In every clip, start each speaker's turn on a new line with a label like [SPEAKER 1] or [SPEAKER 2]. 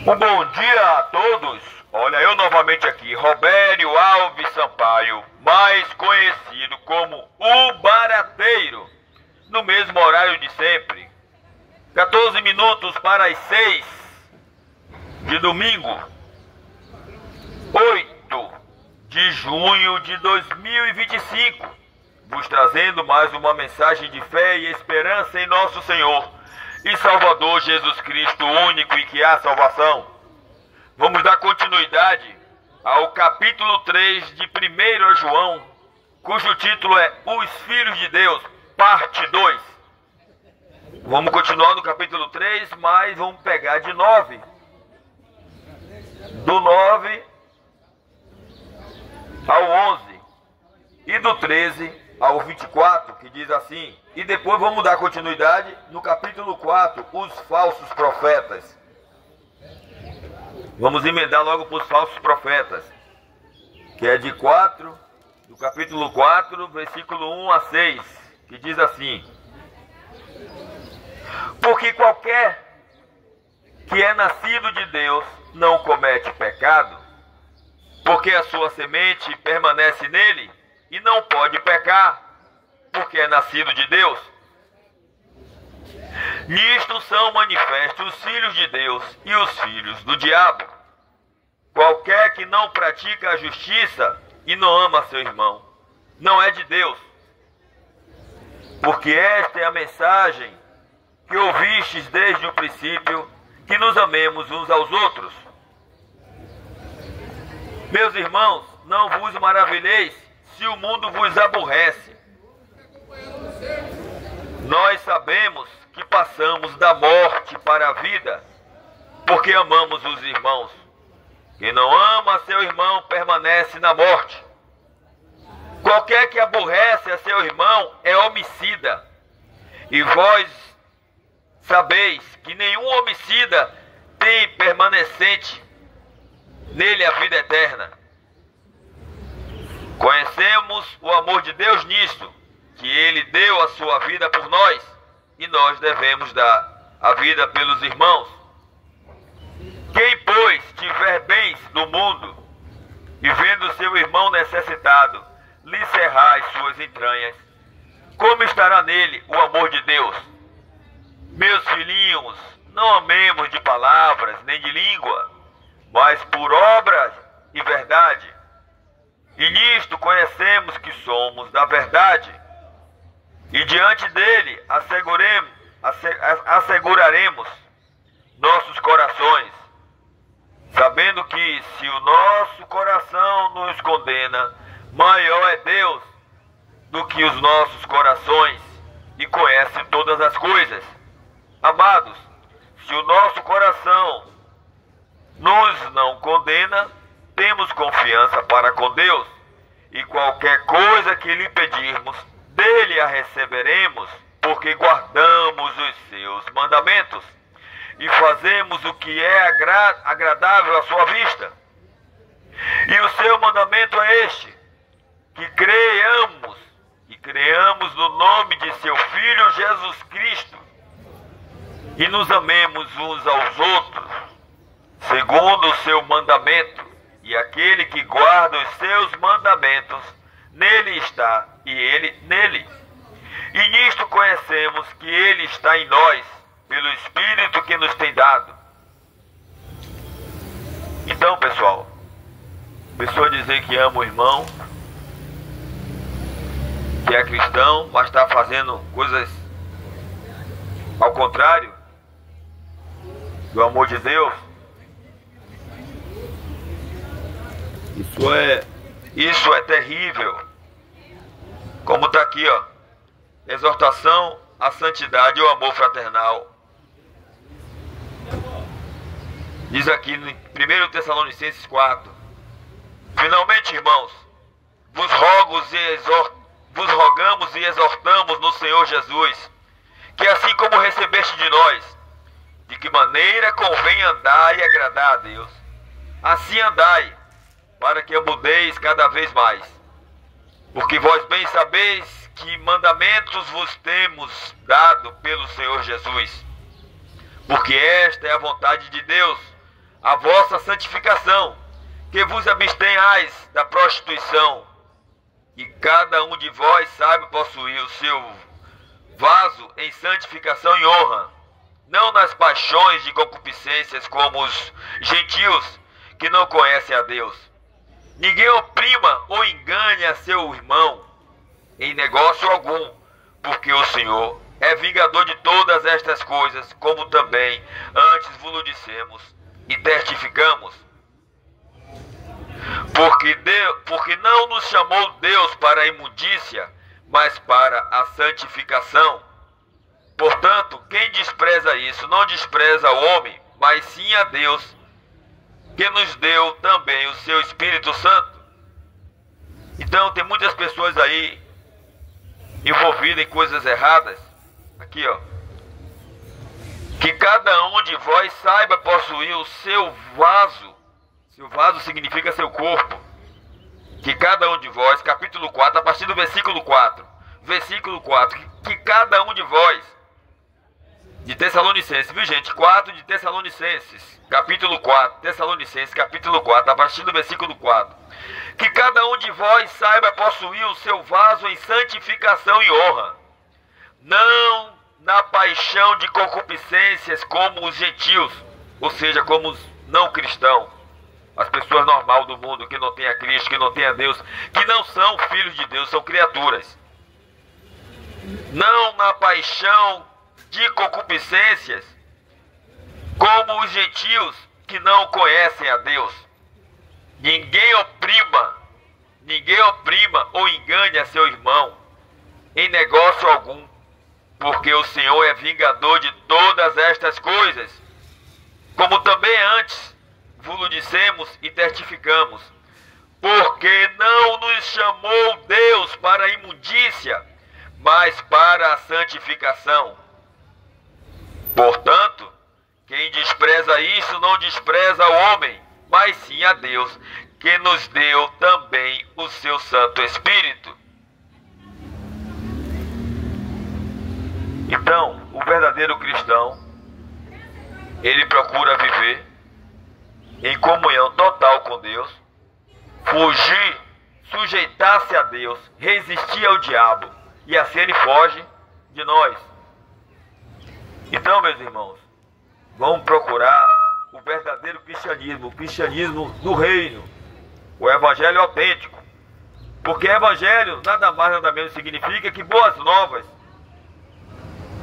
[SPEAKER 1] Um bom dia a todos. Olha, eu novamente aqui, Robério Alves Sampaio, mais conhecido como o Barateiro, no mesmo horário de sempre. 14 minutos para as 6 de domingo, 8 de junho de 2025, vos trazendo mais uma mensagem de fé e esperança em nosso Senhor e Salvador Jesus Cristo, único e que há salvação. Vamos dar continuidade ao capítulo 3 de 1 João, cujo título é Os Filhos de Deus, parte 2. Vamos continuar no capítulo 3, mas vamos pegar de 9. Do 9 ao 11 e do 13 ao 24, que diz assim. E depois vamos dar continuidade no capítulo 4, os falsos profetas. Vamos emendar logo para os falsos profetas, que é de 4, do capítulo 4, versículo 1 a 6, que diz assim: porque qualquer que é nascido de Deus não comete pecado, porque a sua semente permanece nele e não pode pecar, porque é nascido de Deus. Nisto são manifestos os filhos de Deus e os filhos do diabo. Qualquer que não pratica a justiça e não ama seu irmão, não é de Deus. Porque esta é a mensagem que ouvistes desde o princípio, que nos amemos uns aos outros. Meus irmãos, não vos maravilheis se o mundo vos aborrece. Nós sabemos que passamos da morte para a vida, porque amamos os irmãos. Quem não ama seu irmão permanece na morte. Qualquer que aborrece a seu irmão é homicida. E vós sabeis que nenhum homicida tem permanecente nele a vida eterna. Conhecemos o amor de Deus nisto, que ele deu a sua vida por nós, e nós devemos dar a vida pelos irmãos. Quem, pois, tiver bens no mundo, e vendo seu irmão necessitado, lhe cerrar as suas entranhas, como estará nele o amor de Deus? Meus filhinhos, não amemos de palavras nem de língua, mas por obras e verdade. E nisto conhecemos que somos da verdade, e diante dele asseguraremos nossos corações, sabendo que se o nosso coração nos condena, maior é Deus do que os nossos corações, e conhece todas as coisas. Amados, se o nosso coração nos não condena, temos confiança para com Deus, e qualquer coisa que lhe pedirmos, dele a receberemos, porque guardamos os seus mandamentos e fazemos o que é agradável à sua vista. E o seu mandamento é este: que creamos no nome de seu Filho Jesus Cristo, e nos amemos uns aos outros, segundo o seu mandamento. E aquele que guarda os seus mandamentos, nele está, e ele nele. E nisto conhecemos que ele está em nós, pelo Espírito que nos tem dado. Então, pessoal, pessoa dizer que ama o irmão, que é cristão, mas está fazendo coisas ao contrário do amor de Deus, isso é terrível. Como está aqui, ó, exortação à santidade e ao amor fraternal. Diz aqui em 1 Tessalonicenses 4: finalmente, irmãos, vos rogamos e exortamos no Senhor Jesus, que assim como recebeste de nós, de que maneira convém andar e agradar a Deus, assim andai, para que mudeis cada vez mais. Porque vós bem sabeis que mandamentos vos temos dado pelo Senhor Jesus. Porque esta é a vontade de Deus, a vossa santificação, que vos abstenhais da prostituição, e cada um de vós saiba possuir o seu vaso em santificação e honra, não nas paixões de concupiscências como os gentios que não conhecem a Deus. Ninguém oprima ou engane a seu irmão em negócio algum, porque o Senhor é vingador de todas estas coisas, como também antes vos dissemos e testificamos. Porque não nos chamou Deus para a imundícia, mas para a santificação. Portanto, quem despreza isso, não despreza o homem, mas sim a Deus, que nos deu também o seu Espírito Santo. Então, tem muitas pessoas aí envolvidas em coisas erradas. Aqui, ó. Que cada um de vós saiba possuir o seu vaso. Seu vaso significa seu corpo. Que cada um de vós, capítulo 4, a partir do versículo 4. Versículo 4. Que cada um de vós, de Tessalonicenses, viu gente? 4 de Tessalonicenses, capítulo 4. Tessalonicenses, capítulo 4, a partir do versículo 4. Que cada um de vós saiba possuir o seu vaso em santificação e honra, não na paixão de concupiscências como os gentios, ou seja, como os não cristãos, as pessoas normais do mundo, que não têm a Cristo, que não têm a Deus, que não são filhos de Deus, são criaturas. Não na paixão de concupiscências como os gentios que não conhecem a Deus. Ninguém oprima ou engane a seu irmão em negócio algum, porque o Senhor é vingador de todas estas coisas, como também antes vos dissemos e testificamos, porque não nos chamou Deus para a imundícia, mas para a santificação. Portanto, quem despreza isso não despreza o homem, mas sim a Deus, que nos deu também o seu Santo Espírito. Então, o verdadeiro cristão, ele procura viver em comunhão total com Deus, fugir, sujeitar-se a Deus, resistir ao diabo, e assim ele foge de nós. Então, meus irmãos, vamos procurar o verdadeiro cristianismo, o cristianismo do reino, o evangelho autêntico. Porque evangelho nada mais nada menos significa que boas novas.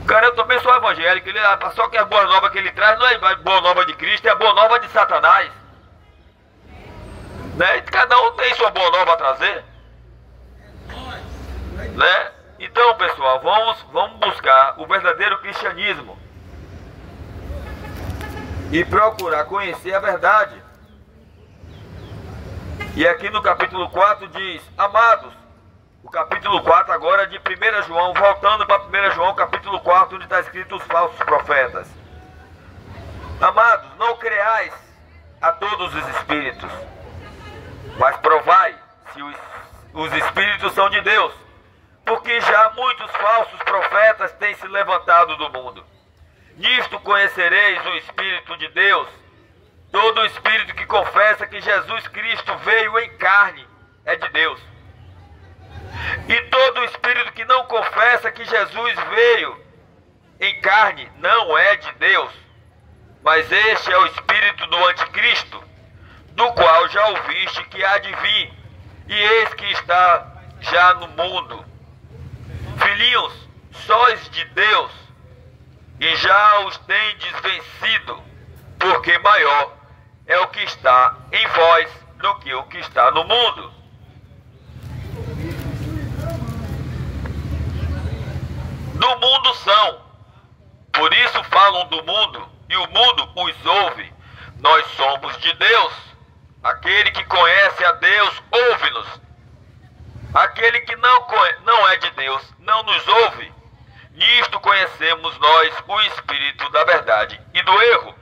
[SPEAKER 1] Cara, eu também sou evangélico, só que a boa nova que ele traz não é a boa nova de Cristo, é a boa nova de Satanás. Né? Cada um tem sua boa nova a trazer. Né? Então, pessoal, vamos buscar o verdadeiro cristianismo e procurar conhecer a verdade. E aqui no capítulo 4 diz: amados, o capítulo 4 agora de 1 João, voltando para 1 João, capítulo 4, onde está escrito os falsos profetas. Amados, não creais a todos os espíritos, mas provai se os espíritos são de Deus, porque já muitos falsos profetas têm se levantado do mundo. Nisto conhecereis o Espírito de Deus. Todo espírito que confessa que Jesus Cristo veio em carne é de Deus. E todo espírito que não confessa que Jesus veio em carne não é de Deus. Mas este é o espírito do anticristo, do qual já ouviste que há de vir, e eis que está já no mundo. Filhinhos, sois de Deus, e já os tendes vencido, porque maior é o que está em vós do que o que está no mundo. Do mundo são, por isso falam do mundo, e o mundo os ouve. Nós somos de Deus. Aquele que conhece a Deus, ouve-nos. Aquele que não é de Deus, não nos ouve. Nisto conhecemos nós o espírito da verdade e do erro.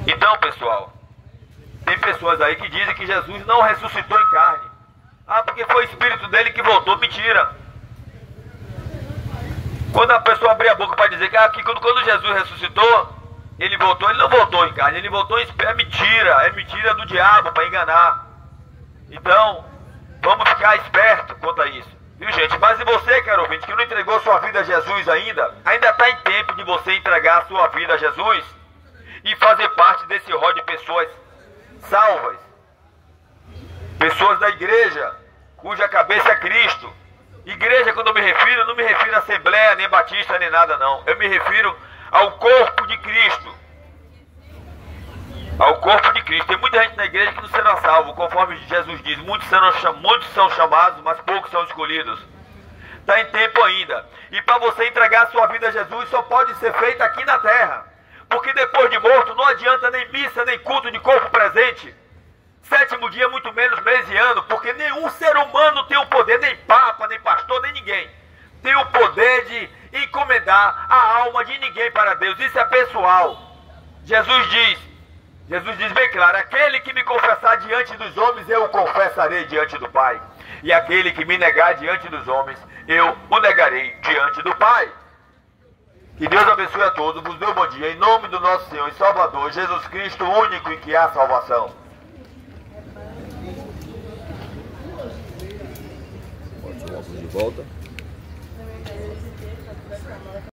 [SPEAKER 1] Então, pessoal, tem pessoas aí que dizem que Jesus não ressuscitou em carne. Ah, porque foi o espírito dele que voltou. Mentira. Quando a pessoa abrir a boca para dizer que quando Jesus ressuscitou, Ele voltou, ele não voltou em carne, ele voltou em espírito. É mentira do diabo para enganar. Então, vamos ficar esperto quanto a isso. Viu, gente? Mas e você, caro ouvinte, que não entregou sua vida a Jesus ainda está em tempo de você entregar a sua vida a Jesus e fazer parte desse rol de pessoas salvas. Pessoas da igreja, cuja cabeça é Cristo. Igreja, quando eu me refiro, eu não me refiro a assembleia, nem batista, nem nada não. Eu me refiro ao corpo de Cristo. Ao corpo de Cristo. Tem muita gente na igreja que não será salvo, conforme Jesus diz. Muitos são chamados, mas poucos são escolhidos. Está em tempo ainda. E para você entregar a sua vida a Jesus, só pode ser feito aqui na terra. Porque depois de morto, não adianta nem missa, nem culto de corpo presente. Sétimo dia, muito menos mês e ano. Porque nenhum ser humano tem o poder, nem papa, nem pastor, nem ninguém, tem o poder de encomendar a alma de ninguém para Deus. Isso é pessoal. Jesus diz bem claro: aquele que me confessar diante dos homens, eu o confessarei diante do Pai. E aquele que me negar diante dos homens, eu o negarei diante do Pai. Que Deus abençoe a todos, vos dê um bom dia, em nome do nosso Senhor e Salvador, Jesus Cristo, o único em que há salvação. Pode tirar o óculos de volta.